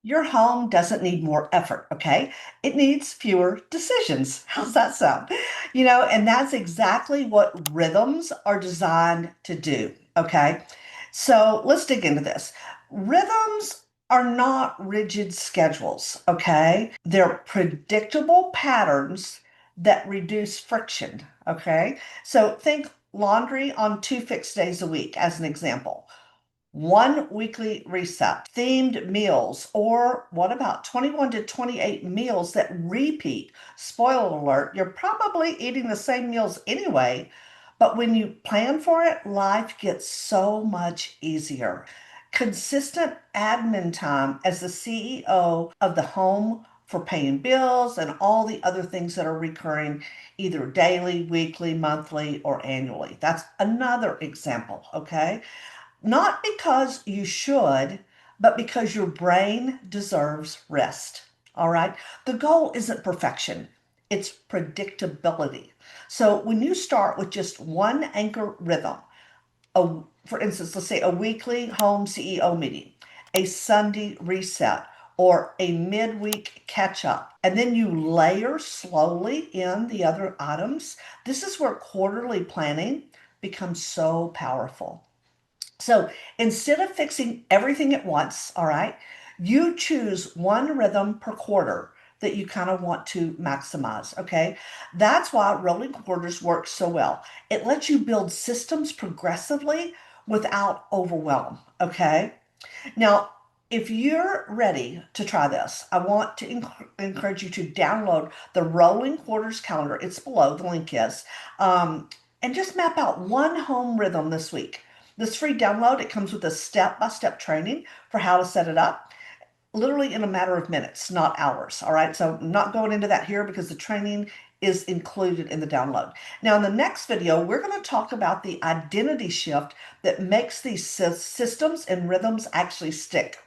Your home doesn't need more effort, okay? It needs fewer decisions. How's that sound? And that's exactly what rhythms are designed to do, okay? So let's dig into this. Rhythms are not rigid schedules, okay? They're predictable patterns that reduce friction, okay? So think laundry on 2 fixed days a week as an example. One weekly reset, themed meals, or what about 21 to 28 meals that repeat? Spoiler alert, you're probably eating the same meals anyway, but when you plan for it, life gets so much easier. Consistent admin time as the CEO of the home for paying bills and all the other things that are recurring either daily, weekly, monthly, or annually. That's another example, okay? Not because you should, but because your brain deserves rest. All right. The goal isn't perfection, it's predictability. So when you start with just one anchor rhythm, for instance, let's say a weekly home CEO meeting, a Sunday reset, or a midweek catch up, and then you layer slowly in the other items, this is where quarterly planning becomes so powerful. So instead of fixing everything at once, all right, you choose one rhythm per quarter that you kind of want to maximize. Okay. That's why rolling quarters works so well. It lets you build systems progressively without overwhelm. Okay. Now, if you're ready to try this, I want to encourage you to download the Rolling Quarters Calendar. It's below, the link is. Um, and just map out one home rhythm this week. This free download, it comes with a step-by-step training for how to set it up, literally in a matter of minutes, not hours. All right. So I'm not going into that here because the training is included in the download. Now, in the next video, we're going to talk about the identity shift that makes these systems and rhythms actually stick.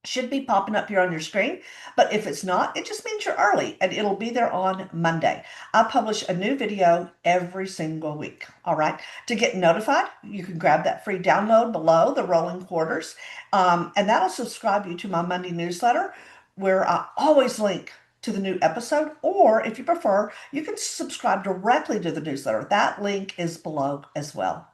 Should be popping up here on your screen, but if it's not, it just means you're early and it'll be there on Monday. I publish a new video every single week. All right. To get notified, you can grab that free download below the rolling quarters, and that'll subscribe you to my Monday newsletter where I always link to the new episode. Or if you prefer, you can subscribe directly to the newsletter. That link is below as well.